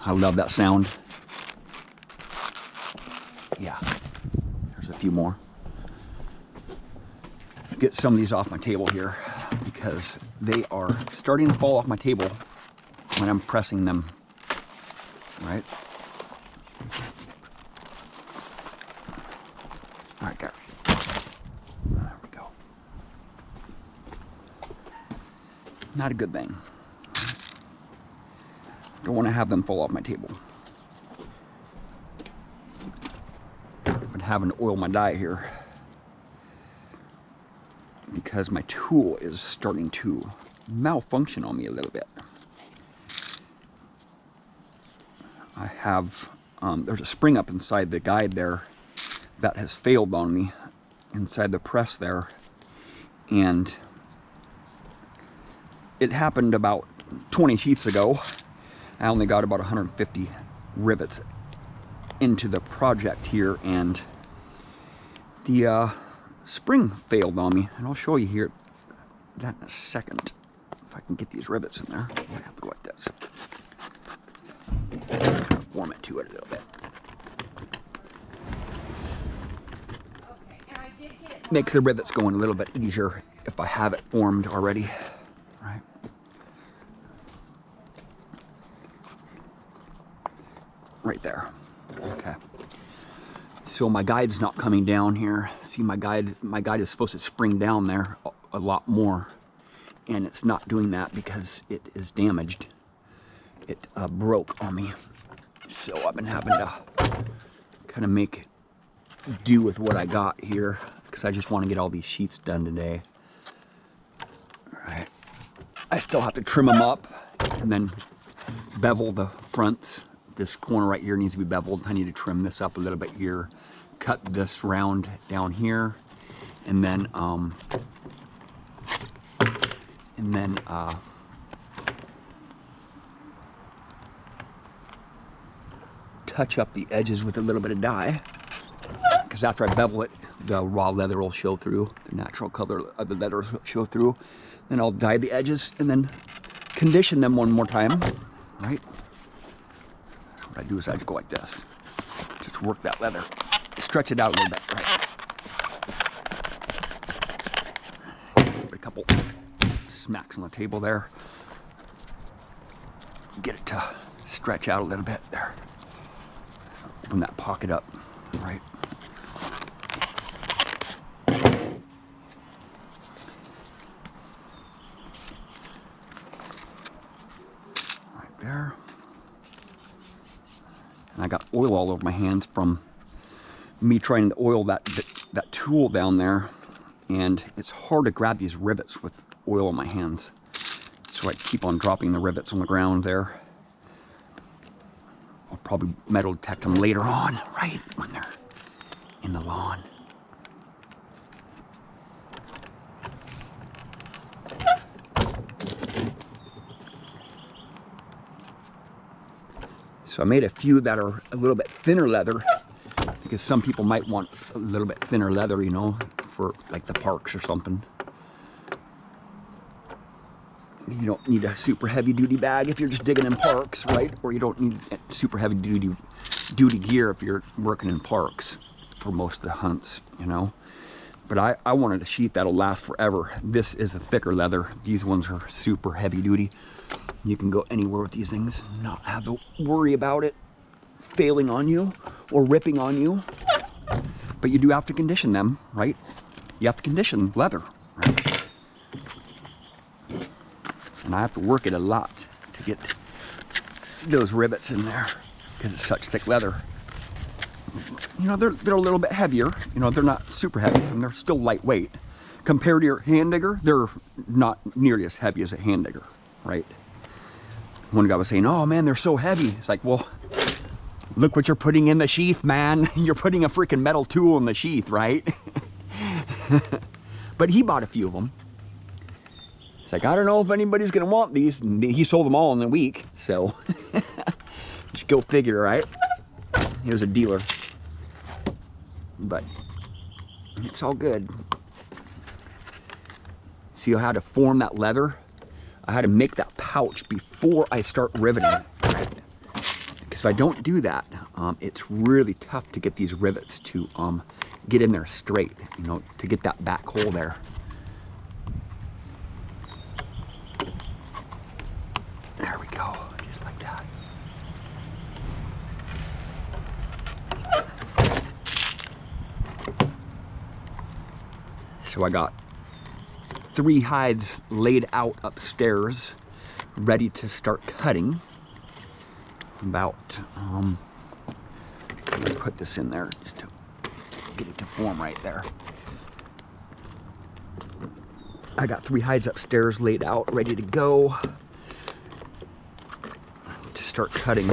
I love that sound. Yeah, there's a few more. Get some of these off my table here because they are starting to fall off my table when I'm pressing them, right? All right, there we go. Not a good thing. Don't want to have them fall off my table. I've been having to oil my die here because my tool is starting to malfunction on me a little bit. I have, there's a spring up inside the guide there that has failed on me inside the press there, and it happened about 20 sheaths ago. I only got about 150 rivets into the project here, and the spring failed on me, and I'll show you here that in a second. If I can get these rivets in there, I have to go like this. Kind of form it to it a little bit. Makes the rivets going a little bit easier if I have it formed already, right? Right there. Okay. So my guide's not coming down here. See, my guide is supposed to spring down there a lot more, and it's not doing that because it is damaged. It broke on me. So I've been having to kind of make do with what I got here because I just want to get all these sheaths done today. All right. I still have to trim them up and then bevel the fronts. This corner right here needs to be beveled. I need to trim this up a little bit here, cut this round down here, and then touch up the edges with a little bit of dye, because after I bevel it, the raw leather will show through, the natural color of the leather will show through. Then I'll dye the edges and then condition them one more time, right? What I do is I just go like this, just work that leather, stretch it out a little bit, right? Give it a couple smacks on the table there, get it to stretch out a little bit there. Open that pocket up, right? Right there. And I got oil all over my hands from me trying to oil that tool down there, and it's hard to grab these rivets with oil on my hands. So I keep on dropping the rivets on the ground there. I'll probably metal detect them later on, right when they're in the lawn. So I made a few that are a little bit thinner leather, because some people might want a little bit thinner leather, you know, for like the parks or something. You don't need a super heavy duty bag if you're just digging in parks, right? Or you don't need super heavy duty gear if you're working in parks for most of the hunts, you know. But I wanted a sheath that'll last forever. This is a thicker leather. These ones are super heavy duty. You can go anywhere with these things, not have to worry about it failing on you or ripping on you. But you do have to condition them, right? You have to condition leather, right? And I have to work it a lot to get those rivets in there because it's such thick leather. You know, they're a little bit heavier. You know, they're not super heavy, and they're still lightweight. Compared to your hand digger, they're not nearly as heavy as a hand digger, right? One guy was saying, oh man, they're so heavy. It's like, well, look what you're putting in the sheath, man. You're putting a freaking metal tool in the sheath, right? But he bought a few of them. It's like, I don't know if anybody's gonna want these. And he sold them all in a week, so just go figure, right? He was a dealer, but it's all good. See how to form that leather? I had to make that pouch before I start riveting, right? if I don't do that, it's really tough to get these rivets to get in there straight, you know, to get that back hole there. There we go, just like that. So I got 3 hides laid out upstairs, ready to start cutting. About, I'm gonna put this in there just to get it to form right there. I got 3 hides upstairs laid out, ready to go to start cutting.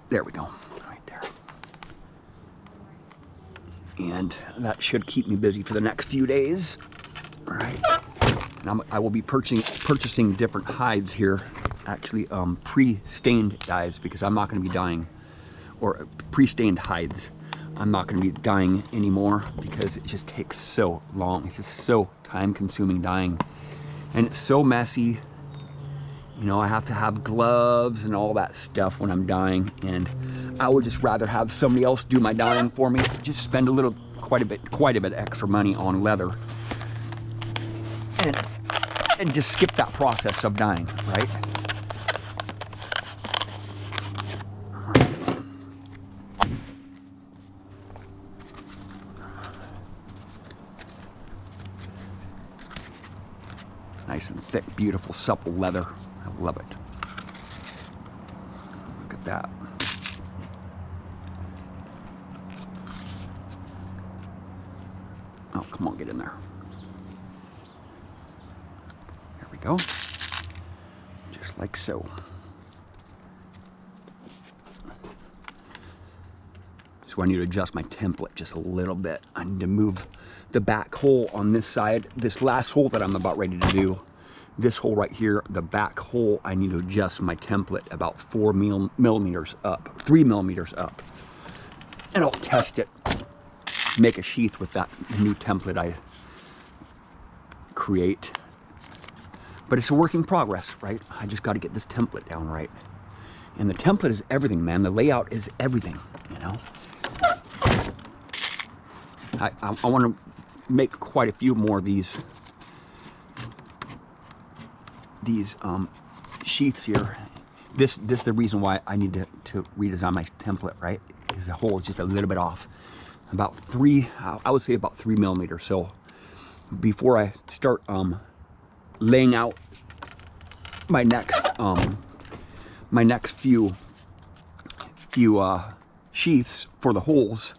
There we go, right there. And that should keep me busy for the next few days. All right, and I will be purchasing different hides here. Actually, pre-stained dyes, because I'm not going to be dyeing, or pre-stained hides. I'm not going to be dyeing anymore because it just takes so long. It's just so time-consuming dyeing, and it's so messy. You know, I have to have gloves and all that stuff when I'm dyeing, and I would just rather have somebody else do my dyeing for me. Just spend quite a bit extra money on leather, and just skip that process of dyeing, right? Nice and thick, beautiful, supple leather. I love it. Look at that. Oh, come on, get in there. There we go. Just like so. So I need to adjust my template just a little bit. I need to move the back hole on this side. This last hole that I'm about ready to do, this hole right here, the back hole, I need to adjust my template about 4 millimeters up, 3 millimeters up. And I'll test it, make a sheath with that new template I create. But it's a work in progress, right? I just got to get this template down right. And the template is everything, man. The layout is everything, you know? I want to make quite a few more of these sheaths here. This is the reason why I need to redesign my template, right? Because the hole is just a little bit off. About 3, I would say about 3 millimeters. So before I start laying out my next few sheaths for the holes,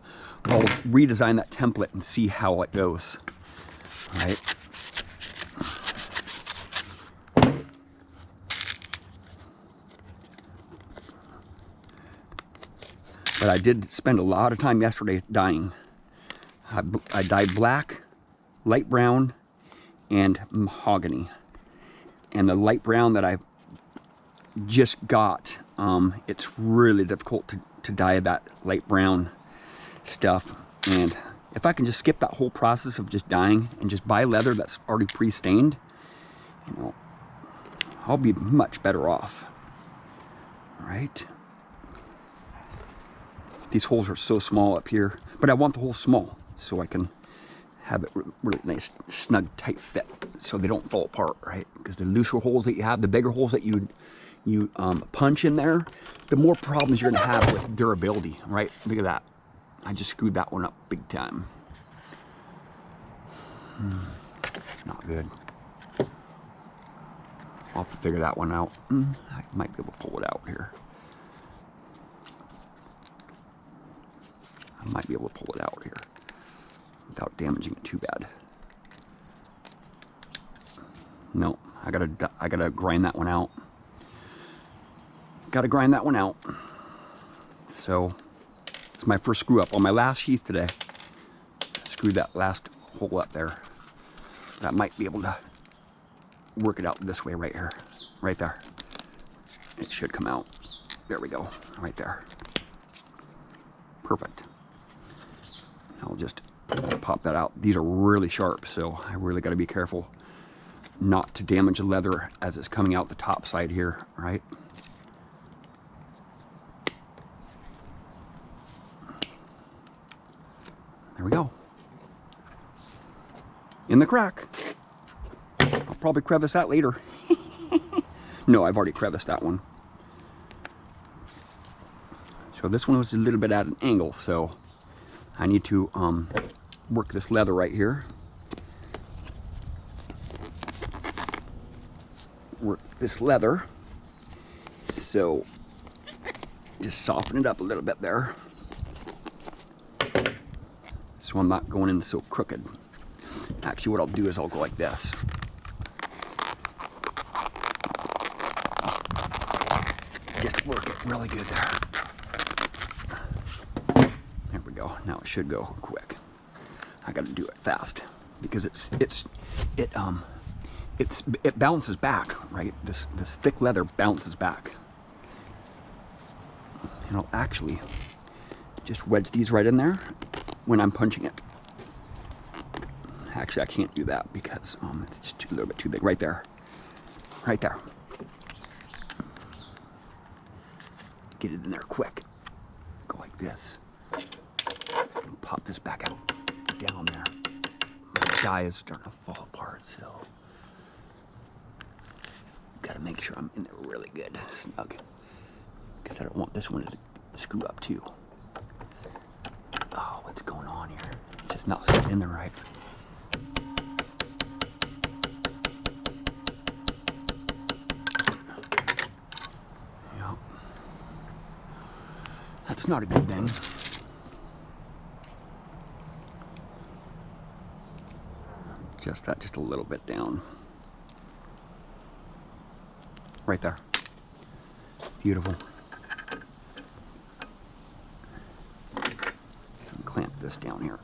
I'll redesign that template and see how it goes. All right. But I did spend a lot of time yesterday dyeing. I dyed black, light brown, and mahogany. And the light brown that I just got, it's really difficult to dye that light brown stuff. And if I can just skip that whole process of just dyeing and just buy leather that's already pre-stained, you know, I'll be much better off. All right. These holes are so small up here, but I want the hole small so I can have it really nice, snug, tight fit so they don't fall apart, right? Because the looser holes that you have, the bigger holes that you punch in there, the more problems you're gonna have with durability, right? Look at that. I just screwed that one up big time. Not good. I'll have to figure that one out. I might be able to pull it out here. I might be able to pull it out here without damaging it too bad. No, I gotta grind that one out. Gotta grind that one out. So it's my first screw up on my last sheath today. I screwed that last hole up there. That might be able to work it out this way right here, right there. It should come out. There we go, right there. Perfect. I'll just pop that out. These are really sharp, so I really got to be careful not to damage the leather as it's coming out the top side here, right? There we go. In the crack. I'll probably crevice that later. No, I've already creviced that one. So this one was a little bit at an angle, so I need to work this leather right here. Work this leather. So just soften it up a little bit there. So I'm not going in so crooked. Actually, what I'll do is I'll go like this. Just work it really good there. There we go. Now it should go quick. I got to do it fast because it bounces back, right? This thick leather bounces back. And I'll actually just wedge these right in there when I'm punching it. Actually, I can't do that because it's just a little bit too big. Right there. Right there. Get it in there quick. Go like this. Pop this back out. Down there. My die is starting to fall apart, so gotta make sure I'm in there really good, snug. Because I don't want this one to screw up too. Oh, what's going on here? It's just not sitting in there right. Yep. That's not a good thing. Adjust that just a little bit down. Right there. Beautiful. Clamp this down here.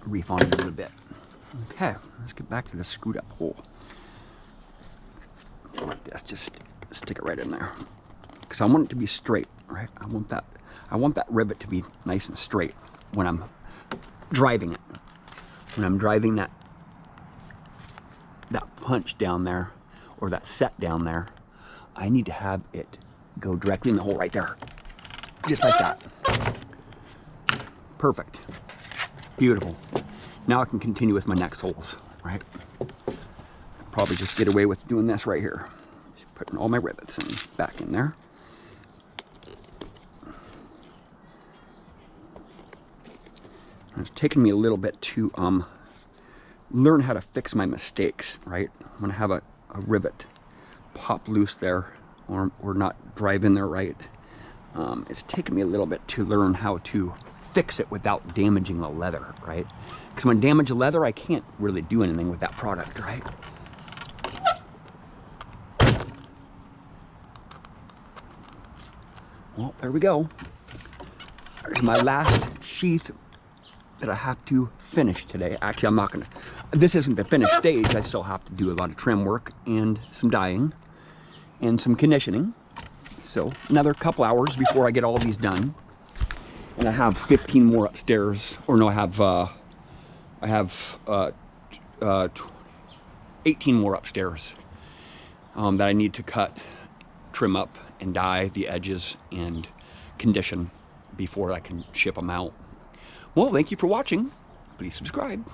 Reef on it a little bit. Okay, let's get back to the screwed up hole. Like this, just stick it right in there. Because I want it to be straight, right? I want that rivet to be nice and straight when I'm driving it. When I'm driving that punch down there, or that set down there, I need to have it go directly in the hole right there. Just like that. Perfect. Beautiful. Now I can continue with my next holes, right? Probably just get away with doing this right here. Just putting all my rivets back in there. It's taken me a little bit to learn how to fix my mistakes, right? When I have a rivet pop loose there, or not drive in there right, it's taken me a little bit to learn how to fix it without damaging the leather, right? Because when I damage the leather, I can't really do anything with that product, right? Well, there we go. There's my last sheath that I have to finish today. Actually, I'm not gonna, this isn't the finished stage. I still have to do a lot of trim work and some dyeing and some conditioning. So another couple hours before I get all these done. And I have 15 more upstairs, or no, I have 18 more upstairs that I need to cut, trim up, and dye the edges and condition before I can ship them out. Well, thank you for watching. Please subscribe.